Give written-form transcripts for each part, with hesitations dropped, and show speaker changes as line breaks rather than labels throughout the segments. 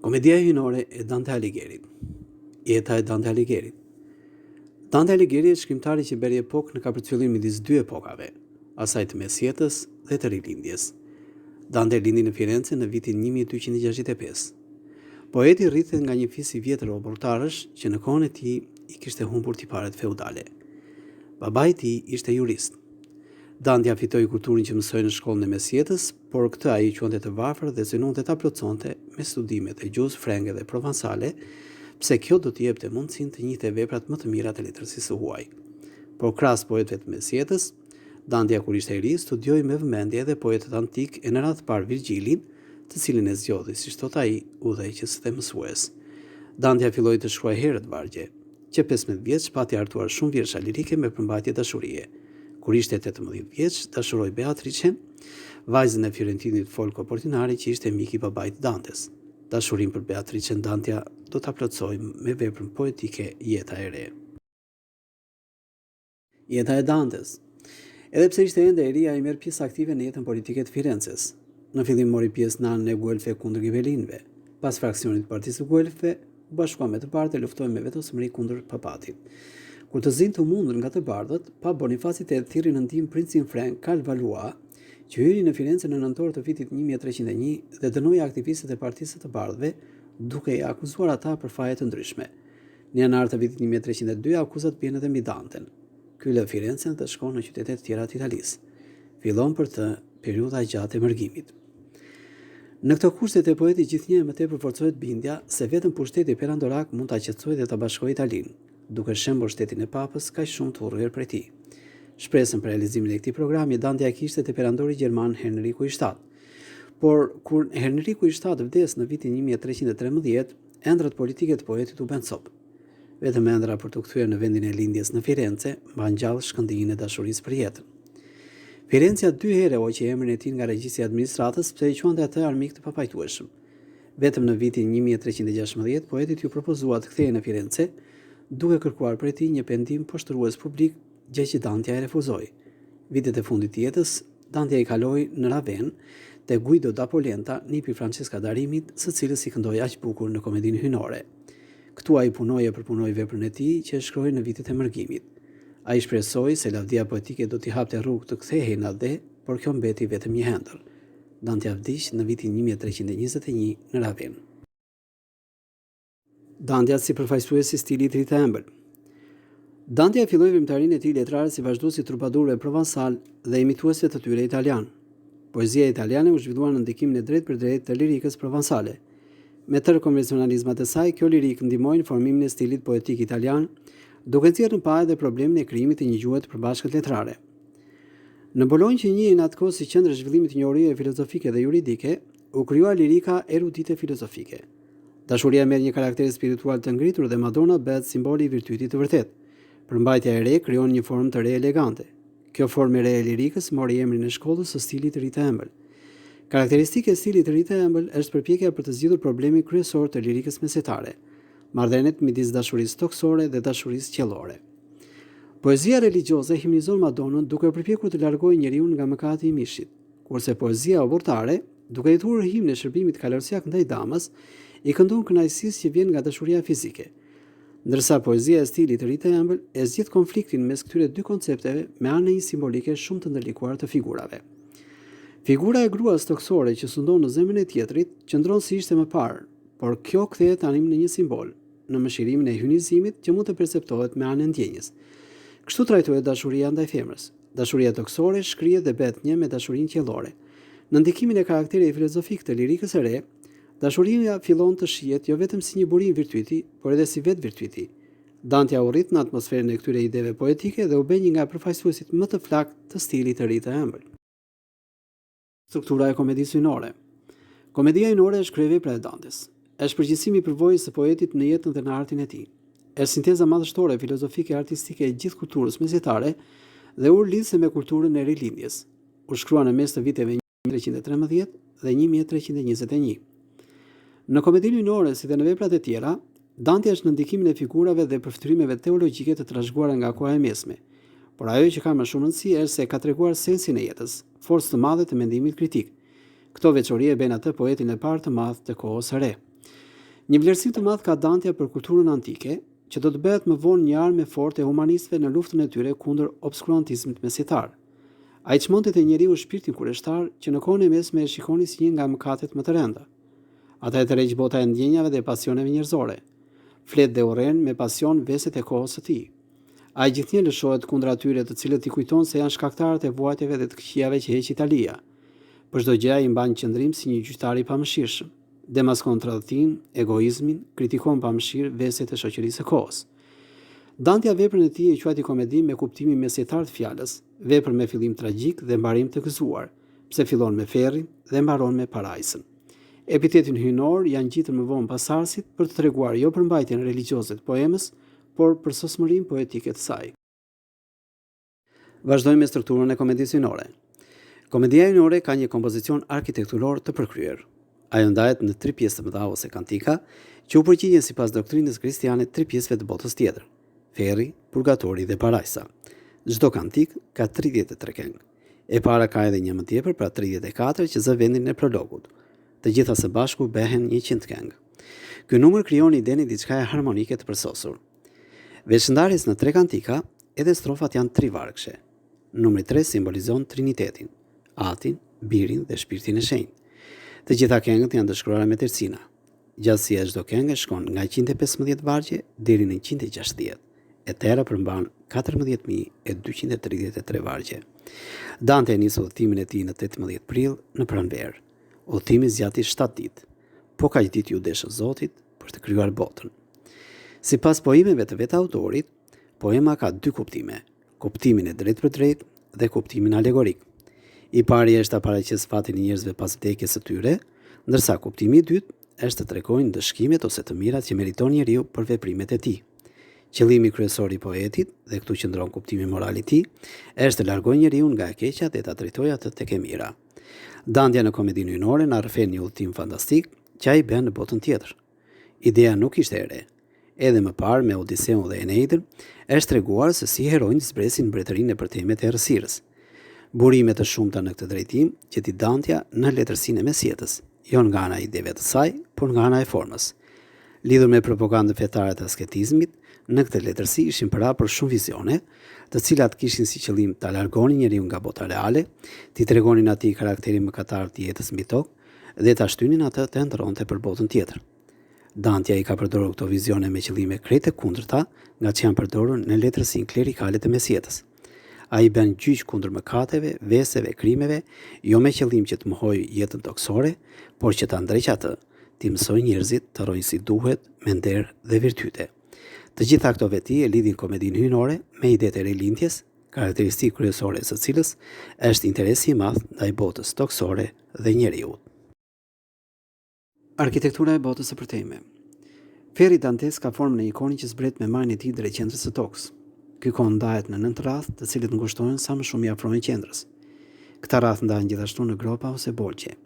Komedia hyjnore e Dante Aligerit. Jeta e Dante Aligerit. Dante Aligeri është shkrimtari që beri epokë në kapërcyllim midis dy epokave, asaj të mesjetës dhe të rilindjes. Dante lindi në Firenze në vitin 1265. Poeti rritet nga një fis i vjetër obortarësh që në kohën e tij I kishte humbur tiparet feudale. Babai I tij ishte jurist. Dante fitoi kulturën që mësoi në shkollën e mesjetës, por këtë ai quante të varfër dhe synonte ta plotësonte me studimet e gjuhës frenge dhe provansale, pse kjo do t'i jepte mundësinë të njihte veprat më të mira të letërsisë së huaj. Por krahas poetëve të mesjetës, Dante kur ishte I ri studioi me vëmendje edhe poetët antik e në radhë parë Virgjilin, të cilin e zgjodhi, siç thot ai, udhëheqës dhe mësues. Dante filloi të shkruaj herët vargje, që 15 vjeç pati hartuar shumë vjersha lirike me përmbajtje dashurie. Kur ishte 18 vjeç, dashuroi Beatricen, vajzën e fiorentinit Folco Portinari që ishte mik I babait Dantes. Dashurinë për Beatricen Dante do ta plotësoj me veprën poetike Jeta e re. Jeta e Dantes. Edhe pse ishte ende e ri, ai merr pjesë aktive në jetën politike të Firencës. Në fillim mori pjesë në anën e Guelfe kundër Gibelinëve. Pas fraksionit të Partisë së Guelfe, u bashkua me të bardhët e luftoi me vetësmëri kundër papatit. Kur të zinë të mundur nga të bardhët, pa Bonifacit e thirrri në ndihmë princin Frank Carl Valois, që hyri në Firenze në nëntor të vitit 1301 dhe dënoi aktivistët e Partisë së të Bardhëve, duke I akuzuar ata për faje të ndryshme. Në janar të vitit 1302 akuzat bien edhe mbi Danten. Ky lë Firencen dhe shkon në qytete të tjera të Italisë. Fillon për të periudha gjatë e mërgimit. Në këto kushtet e poeti gjithnjë më tepër forcohet bindja se vetëm pushteti perandorak mund ta qetësojë dhe ta bashkojë Italinë, duke shembur shtetin e papës kaq shumë të urryer prej tij. Shpresën për realizimin e këtij programi Dante ja kishte te perandori gjerman Henriku I 7. Por kur Henriku I 7 vdes në vitin 1313, ëndrat politike të poetit u bën cop. Vetëm ëndra për të kthyer në vendin e lindjes në Firenze mban gjallë shkëndimin e dashurisë për jetën. Firenca 2 herë hoqi emrin e tij nga regjistri I administratës pse I quante atë armik të papajtueshëm. Vetëm në vitin 1316 poetit ju propozua të kthehej në Firenze, duke kërkuar prej tij një pendim poshtrues publik, gjë që Dante I refuzoi. Vitet e fundit të jetës, Dante I kaloi në Raven te Guido da Polenta, nipi Francesca d'Arimit, së cilës I këndoi aq bukur në komedinë hyjnore. Këtu ai punoi e përpunoi veprën e tij që e shkroi në vitet e mërgimit. Ai shpresoi se lavdia poetike do t'i hapte rrugë të kthehej në ade, por kjo mbeti vetëm një hendër. Dante vdiq në vitin 1321 në Raven. Dante si përfaqësues I stilit të ri të ëmbël. Dante filloi veprimtarinë e tij letrare si vazhdues I trubadurëve provansal dhe imituesve të tyre italian. Poezia italiane u zhvillua në ndikimin e drejtë për drejtë të lirikës provansale. Me tërë konvencionalizmat e saj, kjo lirikë ndihmoi në formimin e stilit poetik italian, duke nxjerrë në pa edhe problemin e krijimit të një gjuhe të përbashkët letrare. Në Bolonjë që njihen atkoh si qendër e zhvillimit të njohurive filozofike dhe juridike, u krijua lirika erudite filozofike. Dashuria merr një karakter spiritual të ngritur dhe Madonna bëhet simboli I virtytit të vërtet. Përmbajtja e re krijon një formë të re elegante. Kjo formë e re e lirikës mori emrin e shkollës së stilit të ri të ëmbël. Karakteristike e stilit të ri të ëmbël është përpjekja për të zgjidhur problemin kryesor të lirikës mesetare, marrëdhëniet midis dashurisë toksore dhe dashurisë qiellore. Poezia religjioze himnizon Madonën duke përpjekur të largojë njeriu nga mëkati I mishit, kurse poezia obortare, duke I thurur himn e shërbimit kalorsiak ndaj damës, I këndon kënaqësisë që vjen nga dashuria fizike. Ndërsa poezia e stilit të ri të ëmbël e zgjidh konfliktin mes këtyre dy koncepteve me anë një simbolike shumë të ndërlikuar të figurave. Figura e gruas toksore që sundon në zemrën e tjetrit qëndron si ishte më parë, por kjo kthehet tani në një simbol, në mëshirimin e hynizimit që mund të perceptohet me anën e ndjenjës. Kështu trajtohet dashuria ndaj femrës. Dashuria toksore shkrihet dhe bëhet një me dashurinë qiellore. Në ndikimin e karakterit filozofik të lirikës së re, dashuria fillon të shihet jo vetëm si një burim virtyti, por edhe si vetë virtyti. Dante u rrit në atmosferën e këtyre ideve poetike dhe u bë një nga përfaqësuesit më të flakt të stilit të ri të ëmbël. Struktura e komedisë hyjnore. Komedia hyjnore është kryevepra e Dantes. Është përgjithësimi I përvojës së poetit në jetën dhe në artin e tij. Është sinteza madhështore filozofike e artistike e gjithë kulturës mesetare dhe u lidhse me kulturën e rilindjes. U shkrua në mes të viteve 1313 dhe 1321. Në komedinë hyjnore, si dhe në veprat e tjera, Dante është në ndikimin e figurave dhe përftyrimeve teologjike të trashëguara nga koha e mesme. Por ajo që ka më shumë rëndësi është se ka treguar sensin e jetës, forcë të madhe të mendimit kritik. Këto veçori e bën atë poetin e parë të madh të kohës së re. Një vlerësim të madh ka Dante për kulturën antike, që do të bëhet më vonë një armë e fortë e humanistëve në luftën e tyre kundër obskurantizmit mesetar. Ai çmonte te njeriu shpirtin kureshtar që në kohën e mesme e shikoni si një nga mëkatet më të rënda. Ata e tërheq bota e ndjenjave dhe pasioneve njerëzore. Flet dhe urren me pasion veset e kohës së tij. Ai gjithnjë lëshohet kundër atyre të cilët i kujton se janë shkaktarët e vuajtjeve dhe të këqijave që heq Italia. Për çdo gjë ai mban qëndrim si një gjyqtar i pamëshirshëm. Demaskon tradhtin, egoizmin, kritikon pamëshirë veset e shoqërisë së kohës. Dante veprën e tij e quajti komedi me kuptimin mesjetar të fjalës, vepër me fillim tragjik dhe mbarim të gëzuar, pse fillon me ferrin dhe mbaron me parajsën. Epitetin hyjnor janë gjetur më vonë pas arsit për të treguar jo përmbajtjen religjioze të poemës, por për sosmërinë poetike të saj. Vazhdojmë me strukturën e komedisë hyjnore. Komedia hyjnore ka një kompozicion arkitekturor të përkryer. Ajo ndahet në 3 pjesë të mëdha ose kantika, që u përgjigjen sipas doktrinës kristiane 3 pjesëve të botës tjetër: ferri, purgatori dhe parajsa. Çdo kantik ka 33 këngë. E para ka edhe një më tepër, pra 34, që zë vendin e prologut. Të gjitha së bashku behen 100 këngë. Ky numër krijon idenë diçka e harmonike të përsosur. Veçndarjes në 3 kantika, edhe strofat janë trivargshe. Numri 3 simbolizon Trinitetin, Atin, Birin dhe Shpirtin e Shenjtë. Të gjitha këngët janë dëshkruara me tercina. Gjatësia e çdo këngë shkon nga 115 vargje deri në 160. E tëra përmban 14.233 vargje. Dante nis udhëtimin e tij në 18 prill në pranverë. Udhëtimi zgjati 7 ditë. Po kaq ditë ju deshë Zotit për të krijuar botën. Sipas poemeve të vetë autorit, poema ka 2 kuptime: kuptimin e drejtë për drejtë dhe kuptimin alegorik. I pari është ta paraqes fatin e njerëzve pas vdekjes së tyre, ndërsa kuptimi i dytë është të tregojnë dëshkimet ose të mirat që meriton njeriu për veprimet e tij. Qëllimi kryesor i poetit, dhe këtu qëndron kuptimi moral i tij, është të largojë njeriu nga e keqja dhe ta drejtojë atë tek e mira. Dante në komedinë hyjnore na rrëfen një udhtim fantastik që ai bën në botën tjetër. Ideja nuk ishte e re. Edhe më parë me Odiseun dhe Eneidën është treguar se si heronjtë zbresin mbretërinë e përtemet e errësirës. Burime të shumta në këtë drejtim që ti Dantja në letërsinë e mesjetës, jo nga ana e ideve të saj, por nga ana e formës. Lidhur me propagandën fetare të asketizmit, në këtë letërsi ishin përhapur shumë vizione, të cilat kishin si qëllim ta largonin njeriu nga bota reale, t'i tregonin atij karakterin mëkatar të jetës mbi tokë dhe ta shtynin atë të ndronte për botën tjetër. Dante i ka përdorur këto vizione me qëllime krejt e kundërta nga që janë përdorur në letërsinë klerikale të mesjetës. Ai bën gjyq kundër mëkateve, veseve, krimeve, jo me qëllim që të mohojë jetën toksore, por që ta ndreqë atë, t'i mësojë njerëzit të rrojnë si duhet me nder dhe virtyte. Të gjitha këto veti e lidhin komedinë hyjnore me idetë e rilindjes, karakteristikë kryesore së cilës është interesi i madh ndaj botës toksore dhe njeriut. Arkitektura e botës së përtejme. Ferri dantes ka formën e një koni që zbret me majën e tij drejt qendrës së tokës. Ky kon ndahet në 9 rrath, të cilët ngushtohen sa më shumë i afrohen qendrës. Këta rrath ndahen gjithashtu në gropa ose bolqe.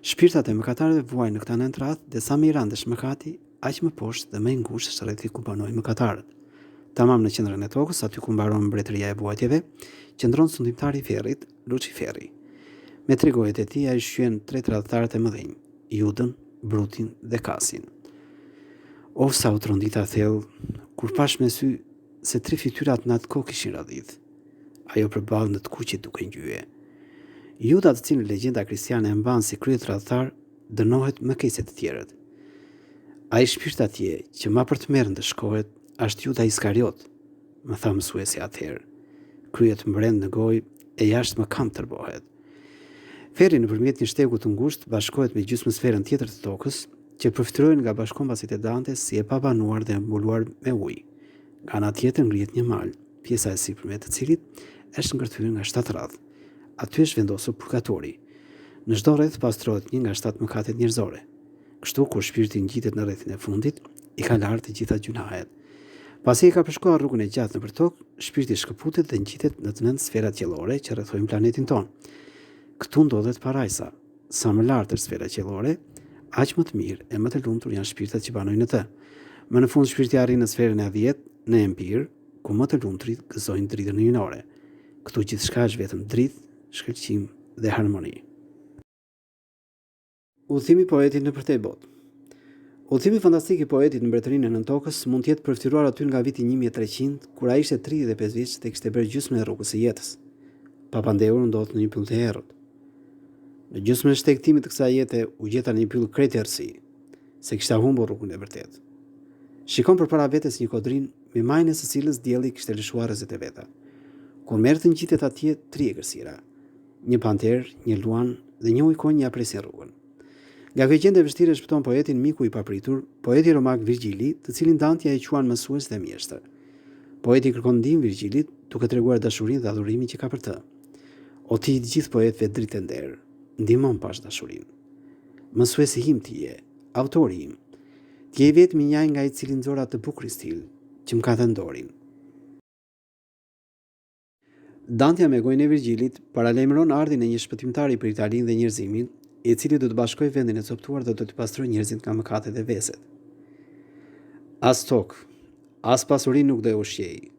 Shpirtat e mëkatarëve vuajnë në këta 9 rrath dhe sa më i rëndësh mëkati, aq më poshtë dhe më i ngushtë është rrethi ku banojnë mëkatarët. Tamam në qendrën e tokës, aty ku mbaron mbretëria e vuajtjeve, qëndron sundimtari i ferrit, Luciferi. Me tregojet e tij ai shqyen 3 tradhtarët e mëdhenj: Judën, Brutin dhe Kasin. O sa u trondita thellë, kur pash me sy se 3 fytyrat në atë kohë kishin radhidh. Ajo përballë në të kuqit duke ngjye. Juda, të cilën legjenda kristiane e mban si krye tradhtar, dënohet më keq se të tjerët. Ai shpirt atje që ma për të merë ndëshkohet, është Juda Iskariot, më tha mësuesi atëherë. Kryet mbrend në gojë e jashtë më kam tërbohet. Ferri nëpërmjet një shtegu të ngushtë bashkohet me gjysmësferën tjetër të tokës, që përfitojnë nga bashkombësit e Dantes si e pabanuar dhe mbuluar me ujë. Nga ana tjetër ngrihet një mal, pjesa e sipërme të cilit është ngërthyer nga 7 rradh. Aty është vendosur purgatori. Në çdo rreth pastrohet një nga 7 mëkatet njerëzore. Kështu kur shpirti ngjitet në rrethin e fundit, i ka larë të gjitha gjunahet. Pasi i ka përshkuar rrugën e gjatë nëpër tokë, shpirti shkëputet dhe ngjitet në të 9 sferat qiellore që rrethojnë planetin tonë. Këtu ndodhet parajsa. Sa më lart është sfera qiellore, aq më të mirë e më të lumtur janë shpirtat që banojnë në të. Më në fund shpirti arrin në sferën e 10, në empir, ku më të lumturit gëzojnë dritën hyjnore. Këtu gjithçka është vetëm dritë, shkëlqim dhe harmoni. Udhëtimi i poetit në përtej botë. Udhëtimi fantastik i poetit në mbretërinë e Nën Tokës mund të jetë përfituar aty nga viti 1300, kur ai ishte 35 vjeç dhe kishte bërë gjysmën e rrugës së jetës. Papandeu ndodh në një pyll të errët. Në gjysmën e shtektimit të kësaj jete u gjeta në një pyll krejt errësi, se kishte humbur rrugën e vërtetë. Shikon përpara vetes një kodrin me majën e së cilës dielli kishte lëshuar rrezet e veta. Kur merrte ngjitet atje 3 egërsira, një panter, një luan dhe një ujkon ja presin rrugën. Nga kjo gjendje e vështirë shpëton poetin miku i papritur, poeti romak Virgjili, të cilin Dante e quan mësues dhe mjeshtër. Poeti kërkon ndihmë Virgjilit, duke treguar dashurinë dhe adhurimin që ka për të. O ti i gjithë poetëve dritë e nder, ndihmon pas dashurinë. Mësuesi im ti je, autori im. Ti je vetëm një nga i cili nxora të bukurin stil që më ka dhënë dorin. Dante me gojën e Virgjilit paralajmëron ardhin e një shpëtimtari për Italinë dhe njerëzimin, i cili do të bashkojë vendin e coptuar dhe do të pastrojë njerëzit nga mëkatet dhe veset. As tokë, as pasuri nuk do e ushqej,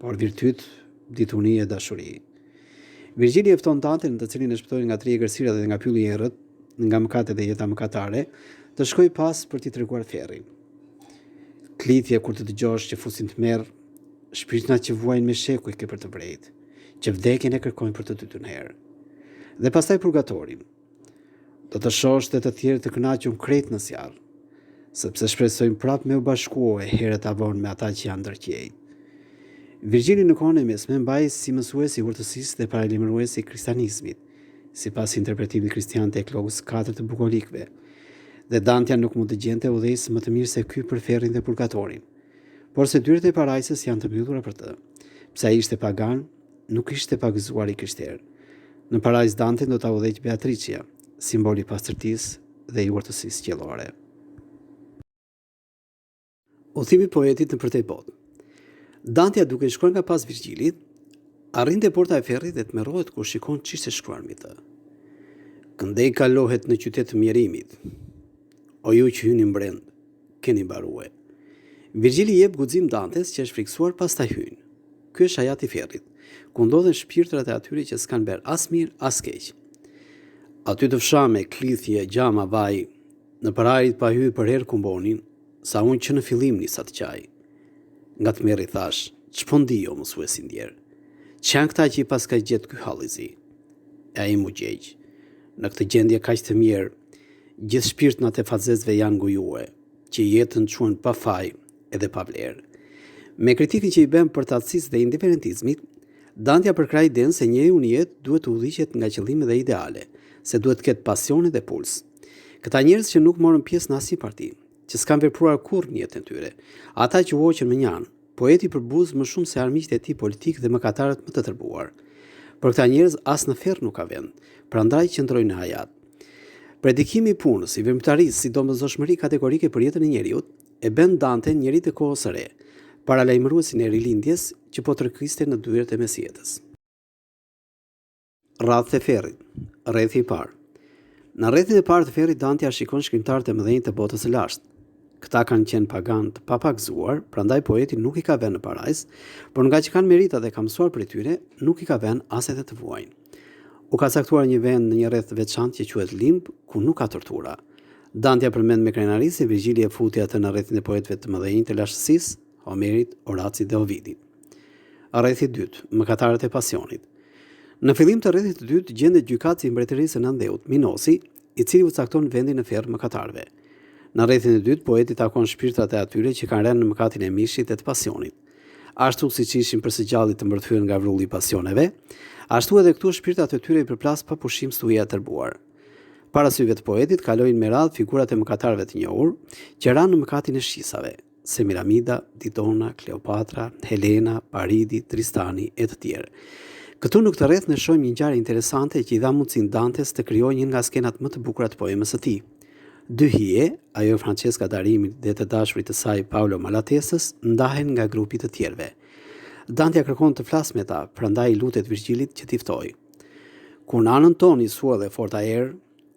por virtyt, dituni e dashuri. Virgjili e fton Dante, në të cilin e shpëtoi nga 3 egërsirat dhe nga pylli i errët, nga mëkatet dhe jeta mëkatare, të shkojë pas për t'i treguar ferrin. Klithje kur të dëgjosh që fusin të merr, shpirtnat që vuajnë me shekuj ke për të vrejt, që vdekjen e kërkojnë për të dytun herë. Dhe pastaj purgatorin. Do të shosh dhe të tjerë të kënaqur krejt në sjarr, sepse shpresojnë prap me u bashkuohe herët avon me ata që janë ndërqejt. Virgjili në kohën e mesme mbaj si mësues i urtësisë dhe paralajmërues i kristianizmit, sipas interpretimit kristian të eklogës 4 të bukolikëve. Dhe Dante nuk mund të gjente udhëheqës më të mirë se ky për ferrin dhe purgatorin. Por se dyert e parajsës janë të mbyllura për të. Pse ai ishte pagan, nuk ishte pagëzuar i krishterë. Në parajsë Dante do ta udhëheqë Beatricia, simboli i pastërtisë dhe i urtësisë qiellore. Udhëtimi i poetit në përtej botë. Dante duke shkruar nga pas Virgjilit, arrin te porta e ferrit dhe tmerrohet kur shikon ç'ishte shkruar mbi të. Këndej kalohet në qytet të mjerimit. O ju që hyni brend, keni mbarue. Virgjili jep guxim Dantes që është friksuar pastaj hyn. Ky është ajati i ferrit, ku ndodhen shpirtrat e atyre që s'kan bërë as mirë as keq. Aty të fshame, klithje, gjama, vaj, në pararit pa hyrë për herë kumbonin, sa unë që në fillim nisa të qaj. Nga të merri thash, ç'po ndi o mësuesi ndjer? Ç'janë këta që i pas ka gjetë ky hallizi? E ai mu gjegj. Në këtë gjendje kaq të mirë, gjithë shpirtnat e fatzezve janë ngujue, që jetën çuan pa faj edhe pa vlerë. Me kritikën që i bën për tatësisë dhe indiferentizmit, Dante përkrah idenë se njeriu në jetë duhet të udhëhiqet nga qëllime dhe ideale, se duhet të ketë pasione dhe puls. Këta njerëz që nuk morën pjesë në asnjë parti, që s'kan vepruar kurrë në jetën e tyre, ata që u hoqën me njan, poeti përbuz më shumë se armiqtë e tij politik dhe mëkatarët më të tërbuar. Për këta njerëz as në ferr nuk ka vend, prandaj qëndrojnë në hayat. Predikimi i punës, i veprimtarisë, si domosdoshmëri kategorike për jetën e njeriut, e bën Dante njeri të kohës së re, paralajmëruesin e rilindjes që po tërkiste në dyert e mesjetës. Radhët e ferrit, rrethi i parë. Në rrethin e parë të ferrit Dante shikon shkrimtarët e mëdhenj të botës së lashtë. Këta kanë qenë pagan të papagëzuar, prandaj poeti nuk i ka vënë në parajs, por nga që kanë merita dhe ka mësuar prej tyre, nuk i ka vënë as edhe të vuajnë. U ka caktuar një vend në një rreth të veçantë që quhet limb, ku nuk ka tortura. Dante përmend me krenari se Virgjili e futi atë në rrethin e poetëve të mëdhenj të lashtësisë, Homerit, Horacit dhe Ovidit. Rrethi i dytë, mëkatarët e pasionit. Në fillim të rrethit të dytë gjendet gjykatësi i mbretërisë së Nëndheut, Minosi, i cili u cakton vendin në ferr mëkatarëve. Në rrethin e dytë poeti takon shpirtrat e atyre që kanë rënë në mëkatin e mishit dhe të pasionit. Ashtu siç ishin përsëgjallit të mbërthyer nga vrulli i pasioneve, ashtu edhe këtu shpirtrat e tyre i përplas pa pushim stuhia e tërbuar. Para syve të poetit kalojnë me radhë figurat e mëkatarëve të njohur që ranë në mëkatin e shisave, Semiramida, Didona, Kleopatra, Helena, Paridi, Tristani e të tjerë. Këtu në këtë rreth ne shohim një ngjarje interesante që i dha mundësinë Dantes të krijojë një nga skenat më të bukura të poemës së tij. Dy hije, ajo e Francesca Darimit dhe të dashurit të saj Paolo Malatesës, ndahen nga grupi të tjerëve. Dante kërkon të flasë me ta, prandaj i lutet Virgjilit që t'i ftojë. Kur në anën tonë i sua dhe fort aer,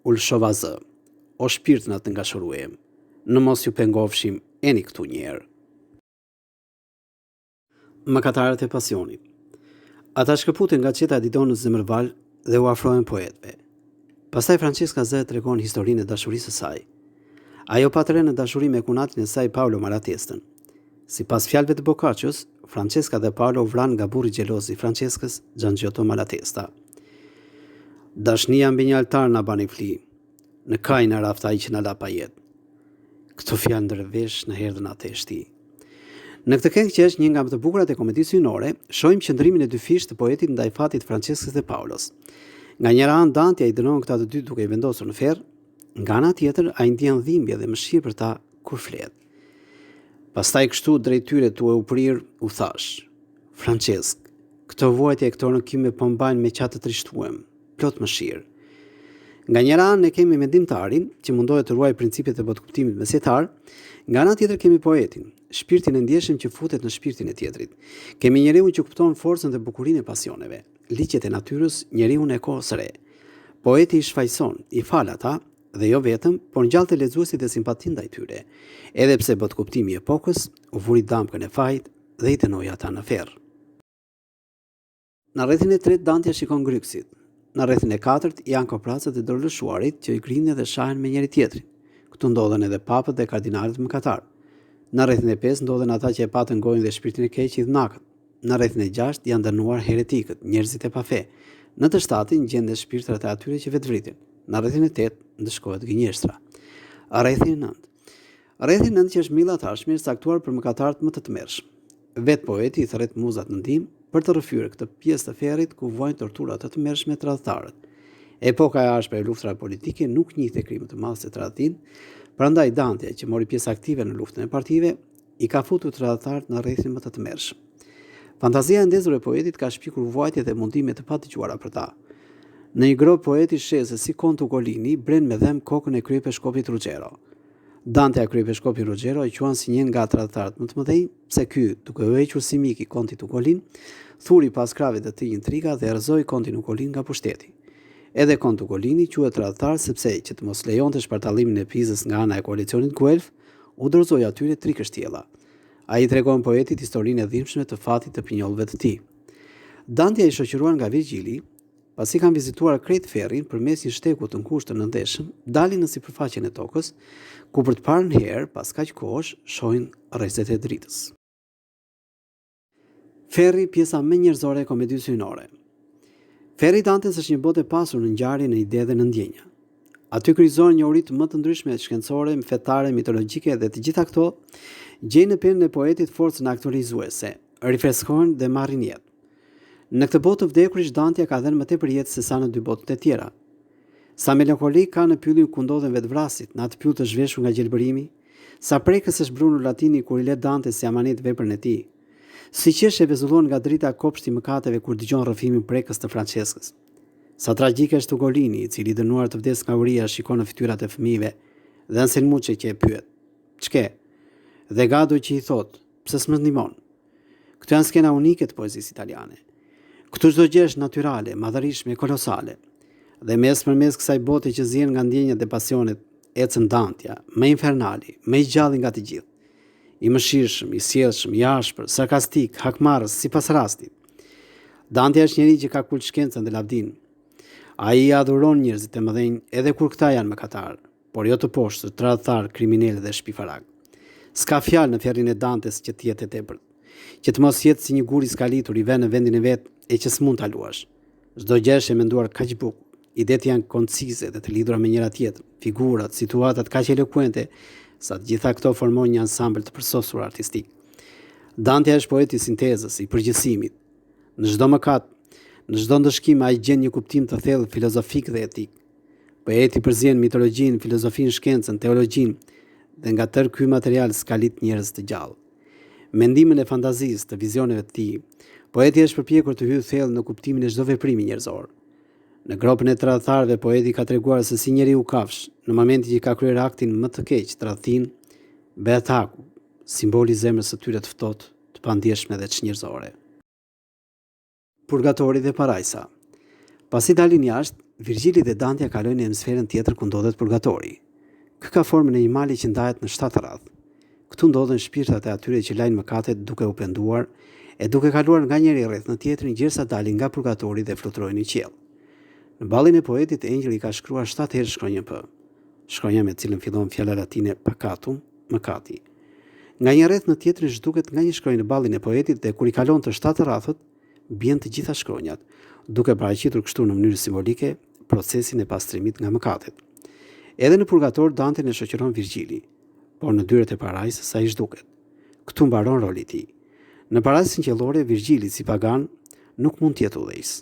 u lëshova zë, o shpirtna të ngashëruem, në mos ju pengofshim eni këtu njerë. Mëkatarët e pasionit. Ata shkëputen nga qeta Didonës zemërval dhe u afrohen poetëve. Pastaj Francesca zë tregon historinë e dashurisë së saj. Ajo patre në dashuri me kunatin e saj Paolo Malatestën. Si pas fjalëve të Boccaccios, Francesca dhe Paolo vran nga burri xheloz i Franceskës, Giangiotto Malatesta. Dashnia mbi një altar na bani fli, në kaj në rafta i që na la pa jetë. Këto fjalë ndërvesh në herdhën atë e shti. Në këtë këngë që është një nga më të bukurat e komedisë hyjnore, shohim qëndrimin e dy fish të poetit ndaj fatit Franceskës dhe Paulos. Nga njëra anë Dante ai dënon këta të dy duke i vendosur në ferr, nga ana tjetër ai ndjen dhimbje dhe mëshirë për ta kur flet. Pastaj kështu drejt tyre tu e u prir, u thash: Francesk, këto vuajtje e këto rënkime po mbajnë me qatë të trishtuem, plot mëshirë. Nga njëra anë ne kemi mendimtarin që mundohet të ruaj principet e botkuptimit mesjetar, nga ana tjetër kemi poetin, shpirtin e ndjeshëm që futet në shpirtin e tjetrit. Kemi njeriun që kupton forcën dhe bukurinë e pasioneve, ligjet e natyrës, njeriun e kohës së re. Poeti i shfaqson, i fal ata dhe jo vetëm, por ngjallte lexuesit dhe simpatin ndaj tyre, edhe pse botkuptimi i epokës u vuri damkën e fajit dhe i dënoi ata në ferr. Në rrethin e tretë Dante shikon Gryksit. Në rrethin e katërt janë kopratët e dorëlëshuarit që i grinin dhe shahen me njëri tjetrin. Këtu ndodhen edhe papët dhe kardinalet mëkatar. Në rrethin e 5 ndodhen ata që e patën gojën dhe shpirtin e keq i dhunakët. Në rrethin e 6 janë dënuar heretikët, njerëzit e pafe. Në të 7 gjenden shpirtrat e atyre që vetvritin. Në rrethin e 8 ndëshkohet gënjeshtra. Rrethi i 9. Rrethi i 9 që është milla tashme është caktuar për mëkatarët më të tmerrshëm. Vet poeti i thret muzat në ndihmë për të rrëfyer këtë pjesë të ferrit ku vojnë tortura të tmerrshme tradhtarët. Epoka e ashpër e luftrave politike nuk njihte krime të madhe se tradhtin, prandaj Dante, që mori pjesë aktive në luftën e partive, i ka futur tradhtarët në rrethin më të tmerrshëm. Fantazia e ndezur e poetit ka shpikur vuajtje dhe mundime të padëgjuara për ta. Në një grop poeti sheh se si kontu Ugolini bren me dhem kokën e kryepeshkopit Ruggero. Dante a kryepeshkopi Ruggero e quan si një nga tradhtarët më të mëdhenj, pse ky, duke u hequr si mik i kontit Ugolin, thuri pas krave të tij intriga dhe rrëzoi kontin Ugolin nga pushteti. Edhe kont Ugolini quhet tradhtar sepse që të mos lejonte shpartallimin e Pizës nga ana e koalicionit Guelf, u dorëzoi atyre 3 kështjella. Ai i tregon poetit historinë e dhimbshme të fatit të pinjollëve të tij. Dante i shoqëruar nga Virgjili, pasi kanë vizituar krejt ferrin përmes një shteku të ngushtë të nëndeshëm, dalin në sipërfaqen e tokës, ku për të parë herë pas kaq kohësh shohin rrezet e dritës. Ferri, pjesa më njerëzore e komedisë hyjnore. Ferri i Dantes është një botë e pasur në ngjarje, në ide dhe në ndjenja. Aty kryqëzohen njohuritë më të ndryshme shkencore, fetare, mitologjike dhe të gjitha këto gjejnë në penën e poetit forcën aktorizuese, rifreskohen dhe marrin jetë. Në këtë botë të vdekurish Dante ka dhënë më tepër jetë se sa në 2 botët e tjera. Sa melankoli ka në pyllin ku ndodhen vetvrasit, në atë pyll të zhveshur nga gjelbërimi, sa prekës është Bruno Latini kur i let Dante si amanet veprën e tij. Si qesh e vezullon nga drita kopshti mëkateve kur dëgjon rrëfimin prekës të Franceskës. Sa tragjike është Ugolini, i cili dënuar të vdes nga uria shikon në fytyrat e fëmijëve, dhe Anselmuçi që e pyet: "Ç'ke?" Dhe Gado që i thot: "Pse s'më ndihmon?" Këto janë skena unike të poezisë italiane. Këtu çdo gjë është natyrale, madhërishme, kolosale. Dhe mes kësaj bote që zien nga ndjenjat dhe pasionet, ecën Dantja, më infernali, më i gjalli nga të gjithë. I mëshirshëm, i sjellshëm, i ashpër, sarkastik, hakmarrës, sipas rastit. Dante është njeri që ka kult shkencën dhe lavdin. Ai i adhuron njerëzit e mëdhenj edhe kur këta janë mëkatar, por jo të poshtë, tradhtar, kriminal dhe shpifarak. S'ka fjalë në fjerrin e Dantes që të jetë e tepërt, që të mos jetë si një gur i skalitur i vënë në vendin e vet e që s'mund ta luash. Çdo gjë është e menduar kaq bukur. Idet janë koncize dhe të lidhura me njëra tjetrën, figurat, situatat kaq elokuente, sa të gjitha këto formojnë një ansambël të përsosur artistik. Dante është poeti i sintezës, i përgjithësimit. Në çdo mëkat, në çdo ndëshkim ai gjen një kuptim të thellë filozofik dhe etik. Poeti përzien mitologjinë, filozofinë, shkencën, teologjinë, dhe nga tërë ky material skalit njerëz të gjallë. Mendimin e fantazisë, të vizioneve të tij, poeti është përpjekur të hyjë thellë në kuptimin e çdo veprimi njerëzor. Në gropën e tradhtarëve, poeti ka treguar se si njeriu kafsh, në momentin që ka kryer aktin më të keq, tradhtin, bëhet haku, simboli i zemrës së tyre të ftohtë, të pandjeshme dhe të çnjerëzore. Purgatori dhe parajsa. Pasi dalin jashtë, Virgjili dhe Dante kalojnë në hemisferën tjetër ku ndodhet purgatori. Ky ka formën e një mali që ndahet në 7 radh. Këtu ndodhen shpirtat e atyre që lajnë mëkatet duke u penduar e duke kaluar nga njëri rreth në tjetrin derisa dalin nga purgatori dhe fluturojnë në qiell. Në ballin e poetit, engjëlli ka shkruar 7 herë shkronjën P. shkronja me cilën fillon fjala latine paccatum, mëkati. Nga një rreth në tjetrin zhduket nga një shkronjë në ballin e poetit dhe kur i kalon të 7 rrathët, bien të gjitha shkronjat, duke paraqitur kështu në mënyrë simbolike procesin e pastrimit nga mëkatet. Edhe në Purgator Dante ne shoqëron Virgjili, por në dyert e parajsës ai zhduket. Këtu mbaron roli i tij. Në parajsën qiellore Virgjili si pagan nuk mund të jetë udhëheqës.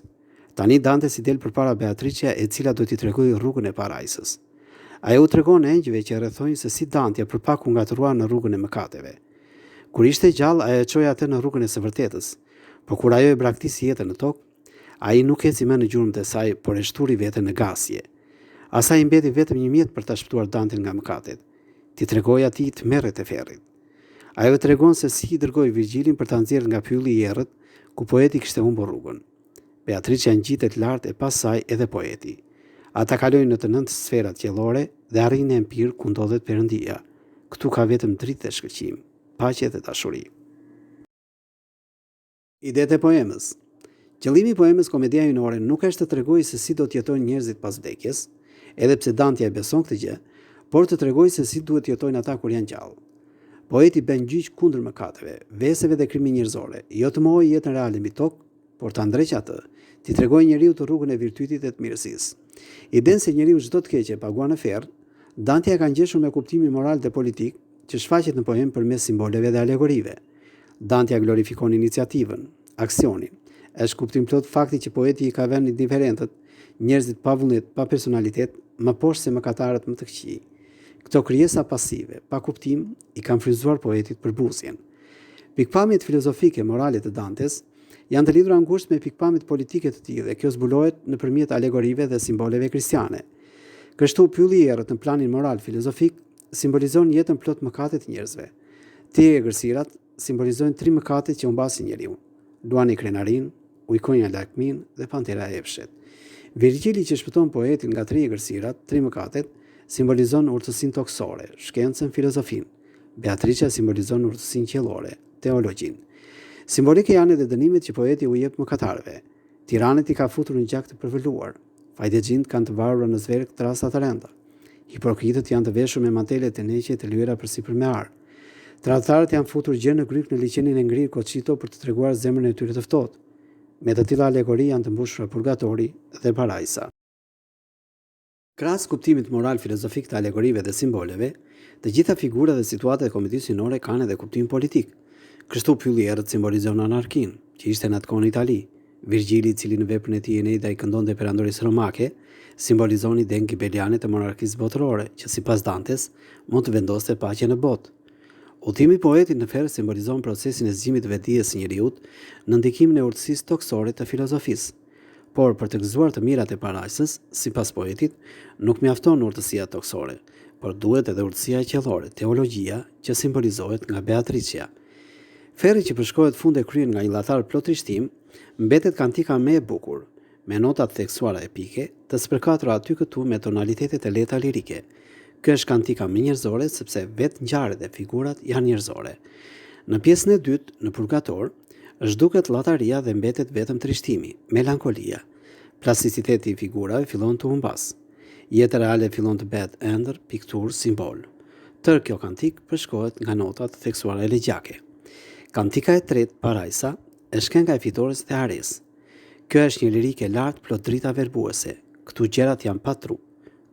Tani Dante si del përpara Beatricia e cila do t'i tregojë rrugën e parajsës. Ajo u tregon engjëve që rrethojnë se si Dante për pak u ngatrua në rrugën e mëkateve. Kur ishte gjallë, ajo e çoi atë në rrugën e së vërtetës, por kur ajo e braktisi jetën në tokë, ai nuk eci më në gjurmët e saj, por e shturi veten në gasje. Asaj i mbeti vetëm një mjet për ta shpëtuar Danten nga mëkatet. Ti tregoi atij të merret e ferrit. Ajo tregon se si i dërgoi Virgjilin për ta nxjerrë nga pylli i errët, ku poeti kishte humbur rrugën. Beatricia ngjitet lart e pas saj edhe poeti. Ata kalojnë në të 9 sferat qiellore dhe arrin në empir ku ndodhet Perëndia. Këtu ka vetëm dritë dhe shkëlqim, paqe dhe dashuri. Idetë e poemës. Qëllimi i poemës Komedia Hyjnore nuk është të tregojë se si do të jetojnë njerëzit pas vdekjes, edhe pse Dante e beson këtë gjë, por të tregojë se si duhet të jetojnë ata kur janë gjallë. Poeti bën gjyq kundër mëkateve, veseve dhe krimit njerëzore, jo të mohojë jetën reale mbi tokë, por ta ndreqë atë, t'i tregojë njeriu të rrugën e virtytit dhe të mirësisë. Idenë se njeriu çdo të keqe paguan në ferr, Dante e ka ngjeshur me kuptimin moral dhe politik që shfaqet në poem përmes simboleve dhe alegorive. Dante glorifikon iniciativën, aksionin. Është kuptim plot fakti që poeti i ka vënë indiferentët, njerëzit pa vullnet, pa personalitet, më poshtë se mëkatarët më të këqij. Këto krijesa pasive, pa kuptim, i kanë fryzuar poetit për buzjen. Pikpamjet filozofike morale të Dantes janë të lidhura ngushtë me pikpamjet politike të tij dhe kjo zbulohet nëpërmjet alegorive dhe simboleve kristiane. Kështu pylli i errët në planin moral filozofik simbolizon jetën plot mëkate të njerëzve. Tri egërsirat simbolizojnë 3 mëkate që humbasin njeriu: luani krenarin, ujkonja lakmin dhe pantera e efshet. Virgjili që shpëton poetin nga 3 egërsirat, 3 mëkatet, simbolizon urtësinë toksore, shkencën, filozofinë. Beatricia simbolizon urtësinë qiellore, teologjinë. Simbolike janë edhe dënimet që poeti u jep mëkatarëve. Tiranet i ka futur në gjak të përvëluar. Fajdegjint kanë të varura në zverk të rasta të rënda. Hipokritët janë të veshur me mantelet e neqe të lyera përsipër me ar. Tradhtarët janë futur gjë në gryk në liçenin e ngrirë Koçito për të treguar zemrën e tyre të ftohtë. Me të tilla alegori janë të mbushura purgatori dhe parajsa. Krahas kuptimit moral filozofik të alegorive dhe simboleve, të gjitha figurat dhe situatat e komedisë hyjnore kanë edhe kuptim politik. Kështu pylli i errët simbolizon anarkinë, që ishte në atë kohë në Itali. Virgjili, i cili në veprën e tij Eneida i këndonte perandorisë romake, simbolizon idenë gibeliane të monarkisë botërore, që sipas Dantes mund të vendoste paqe në botë. Udhimi i poetit në ferr simbolizon procesin e zgjimit të vetdijes së njeriut në ndikimin e urtësisë toksore të filozofisë. Por për të gëzuar të mirat e parajsës, sipas poetit, nuk mjafton urtësia toksore, por duhet edhe urtësia qiellore, teologjia, që simbolizohet nga Beatricia. Ferri që përshkruhet fund e kryen nga një llatar plot rishtim, mbetet kantika më e bukur, me nota të theksuara epike, të spërkatura aty këtu me tonalitetet e lehta lirike. Kjo është kantika më njerëzore sepse vetë ngjarjet e figurat janë njerëzore. Në pjesën e dytë, në Purgator, zhduket llataria dhe mbetet vetëm trishtimi, melankolia. Plasticiteti i figurave fillon të humbas. Jeta reale fillon të bëhet ëndër, pikturë, simbol. Tërë kjo kantik përshkruhet nga nota të theksuara elegjake. Kantika e tretë, Parajsa, është kënga e fitores dhe Ares. Kjo është një lirikë e lartë plot drita verbuese. Këtu gjërat janë pa trup.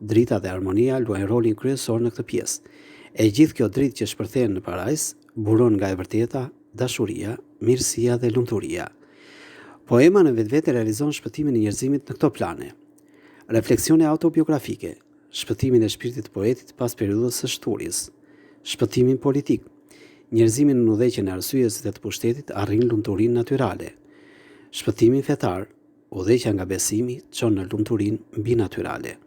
Drita dhe harmonia luajnë rolin kryesor në këtë pjesë. E gjithë kjo dritë që shpërthehen në parajsë buron nga e vërteta, dashuria, mirësia dhe lumturia. Poema në vetvete realizon shpëtimin e njerëzimit në këto plane. Refleksione autobiografike, shpëtimin e shpirtit të poetit pas periudhës së shturjes, shpëtimin politik, njerëzimin në udhëheqjen e arsyes dhe të pushtetit arrin lumturinë natyrale. Shpëtimin fetar, udhëheqja nga besimi çon në lumturinë mbinatyrale.